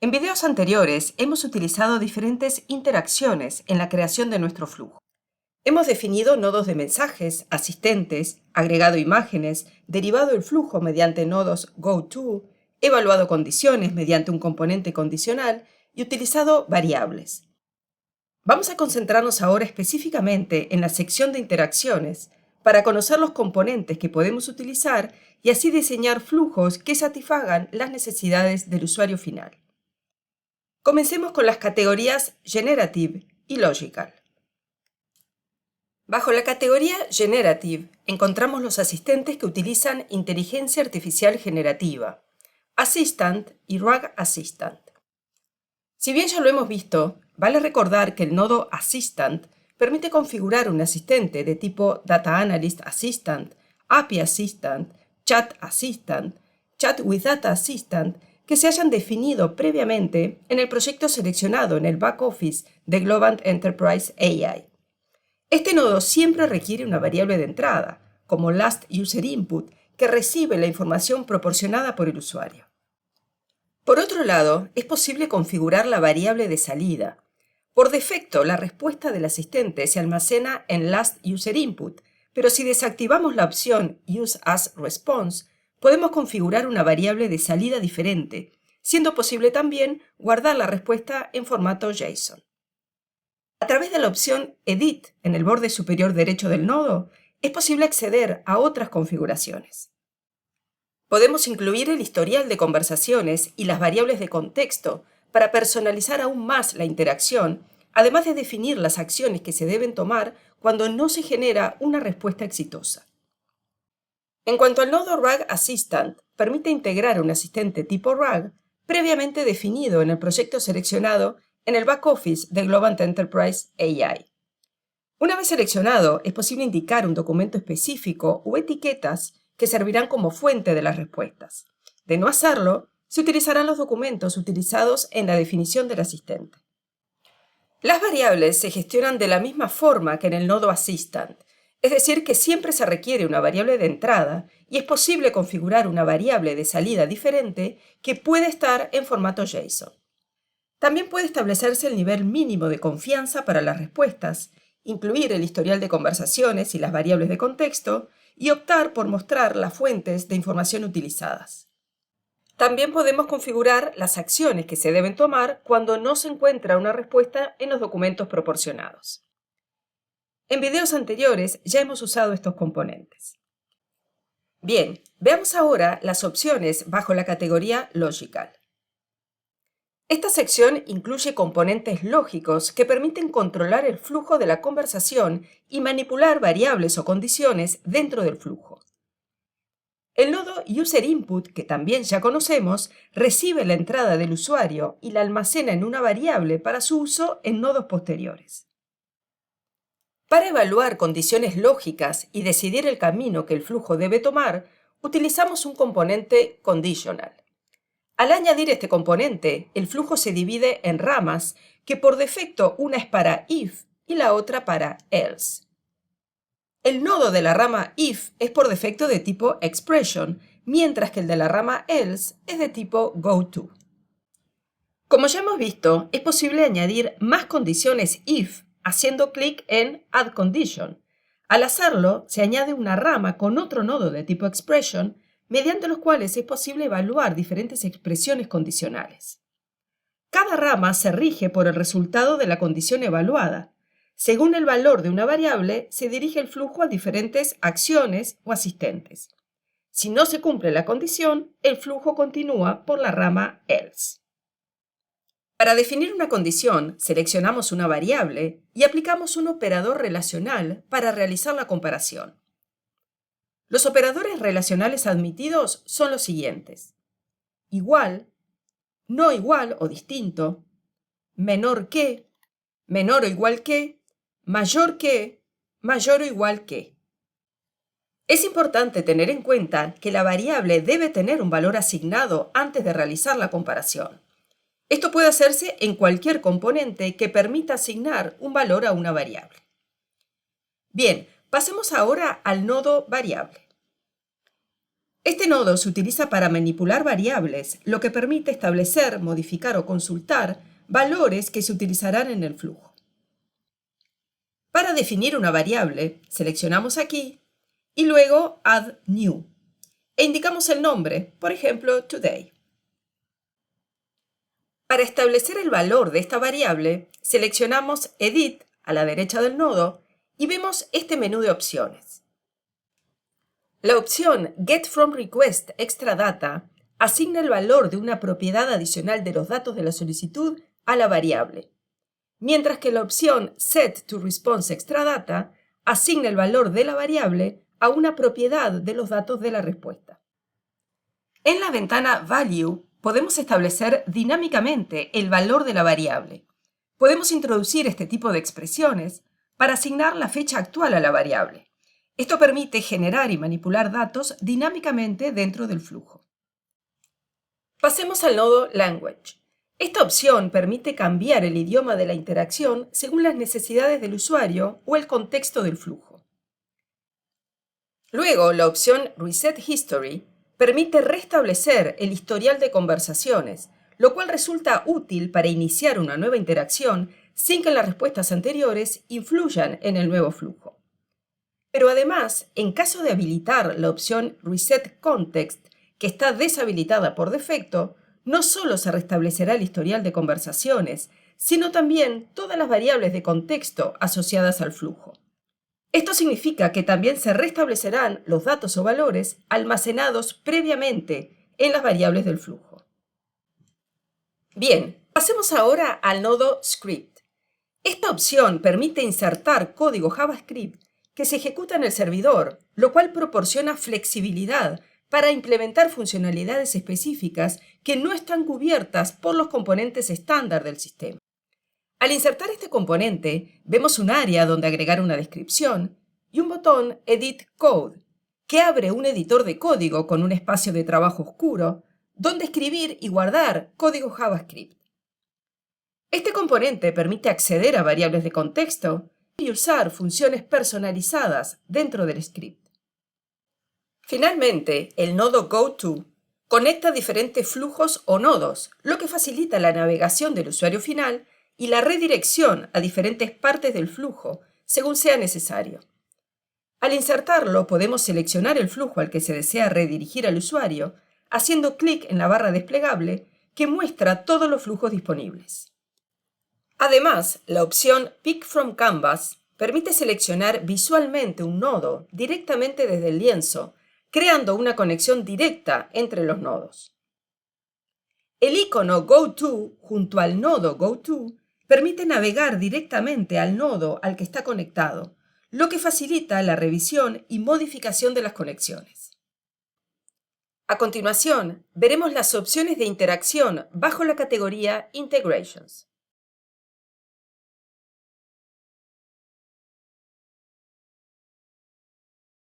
En videos anteriores hemos utilizado diferentes interacciones en la creación de nuestro flujo. Hemos definido nodos de mensajes, asistentes, agregado imágenes, derivado el flujo mediante nodos goTo, evaluado condiciones mediante un componente condicional y utilizado variables. Vamos a concentrarnos ahora específicamente en la sección de interacciones para conocer los componentes que podemos utilizar y así diseñar flujos que satisfagan las necesidades del usuario final. Comencemos con las categorías Generative y Logical. Bajo la categoría Generative encontramos los asistentes que utilizan inteligencia artificial generativa, Assistant y RAG Assistant. Si bien ya lo hemos visto, vale recordar que el nodo Assistant permite configurar un asistente de tipo Data Analyst Assistant, API Assistant, Chat Assistant, Chat with Data Assistant, que se hayan definido previamente en el proyecto seleccionado en el back office de Globant Enterprise AI. Este nodo siempre requiere una variable de entrada, como Last User Input, que recibe la información proporcionada por el usuario. Por otro lado, es posible configurar la variable de salida. Por defecto, la respuesta del asistente se almacena en Last User Input, pero si desactivamos la opción Use as Response, podemos configurar una variable de salida diferente, siendo posible también guardar la respuesta en formato JSON. A través de la opción Edit en el borde superior derecho del nodo, es posible acceder a otras configuraciones. Podemos incluir el historial de conversaciones y las variables de contexto para personalizar aún más la interacción, además de definir las acciones que se deben tomar cuando no se genera una respuesta exitosa. En cuanto al nodo RAG Assistant, permite integrar un asistente tipo RAG previamente definido en el proyecto seleccionado en el back office de Globant Enterprise AI. Una vez seleccionado, es posible indicar un documento específico o etiquetas que servirán como fuente de las respuestas. De no hacerlo, se utilizarán los documentos utilizados en la definición del asistente. Las variables se gestionan de la misma forma que en el nodo Assistant, es decir, que siempre se requiere una variable de entrada y es posible configurar una variable de salida diferente que puede estar en formato JSON. También puede establecerse el nivel mínimo de confianza para las respuestas, incluir el historial de conversaciones y las variables de contexto, y optar por mostrar las fuentes de información utilizadas. También podemos configurar las acciones que se deben tomar cuando no se encuentra una respuesta en los documentos proporcionados. En videos anteriores ya hemos usado estos componentes. Bien, veamos ahora las opciones bajo la categoría Logical. Esta sección incluye componentes lógicos que permiten controlar el flujo de la conversación y manipular variables o condiciones dentro del flujo. El nodo User Input, que también ya conocemos, recibe la entrada del usuario y la almacena en una variable para su uso en nodos posteriores. Para evaluar condiciones lógicas y decidir el camino que el flujo debe tomar, utilizamos un componente conditional. Al añadir este componente, el flujo se divide en ramas, que por defecto una es para if y la otra para else. El nodo de la rama if es por defecto de tipo expression, mientras que el de la rama else es de tipo goTo. Como ya hemos visto, es posible añadir más condiciones if haciendo clic en Add Condition. Al hacerlo, se añade una rama con otro nodo de tipo expression, mediante los cuales es posible evaluar diferentes expresiones condicionales. Cada rama se rige por el resultado de la condición evaluada. Según el valor de una variable, se dirige el flujo a diferentes acciones o asistentes. Si no se cumple la condición, el flujo continúa por la rama else. Para definir una condición, seleccionamos una variable y aplicamos un operador relacional para realizar la comparación. Los operadores relacionales admitidos son los siguientes: igual, no igual o distinto, menor que, menor o igual que, mayor o igual que. Es importante tener en cuenta que la variable debe tener un valor asignado antes de realizar la comparación. Esto puede hacerse en cualquier componente que permita asignar un valor a una variable. Bien, pasemos ahora al nodo variable. Este nodo se utiliza para manipular variables, lo que permite establecer, modificar o consultar valores que se utilizarán en el flujo. Para definir una variable, seleccionamos aquí y luego Add New e indicamos el nombre, por ejemplo, Today. Para establecer el valor de esta variable, seleccionamos Edit a la derecha del nodo y vemos este menú de opciones. La opción Get from Request Extra Data asigna el valor de una propiedad adicional de los datos de la solicitud a la variable, mientras que la opción Set to Response Extra Data asigna el valor de la variable a una propiedad de los datos de la respuesta. En la ventana Value podemos establecer dinámicamente el valor de la variable. Podemos introducir este tipo de expresiones para asignar la fecha actual a la variable. Esto permite generar y manipular datos dinámicamente dentro del flujo. Pasemos al nodo Language. Esta opción permite cambiar el idioma de la interacción según las necesidades del usuario o el contexto del flujo. Luego, la opción Reset History permite restablecer el historial de conversaciones, lo cual resulta útil para iniciar una nueva interacción sin que las respuestas anteriores influyan en el nuevo flujo. Pero además, en caso de habilitar la opción Reset Context, que está deshabilitada por defecto, no solo se restablecerá el historial de conversaciones, sino también todas las variables de contexto asociadas al flujo. Esto significa que también se restablecerán los datos o valores almacenados previamente en las variables del flujo. Bien, pasemos ahora al nodo Script. Esta opción permite insertar código JavaScript que se ejecuta en el servidor, lo cual proporciona flexibilidad para implementar funcionalidades específicas que no están cubiertas por los componentes estándar del sistema. Al insertar este componente, vemos un área donde agregar una descripción y un botón Edit Code, que abre un editor de código con un espacio de trabajo oscuro, donde escribir y guardar código JavaScript. Este componente permite acceder a variables de contexto y usar funciones personalizadas dentro del script. Finalmente, el nodo GoTo conecta diferentes flujos o nodos, lo que facilita la navegación del usuario final y la redirección a diferentes partes del flujo, según sea necesario. Al insertarlo, podemos seleccionar el flujo al que se desea redirigir al usuario, haciendo clic en la barra desplegable que muestra todos los flujos disponibles. Además, la opción Pick from Canvas permite seleccionar visualmente un nodo directamente desde el lienzo, creando una conexión directa entre los nodos. El icono GoTo junto al nodo GoTo permite navegar directamente al nodo al que está conectado, lo que facilita la revisión y modificación de las conexiones. A continuación, veremos las opciones de interacción bajo la categoría Integrations.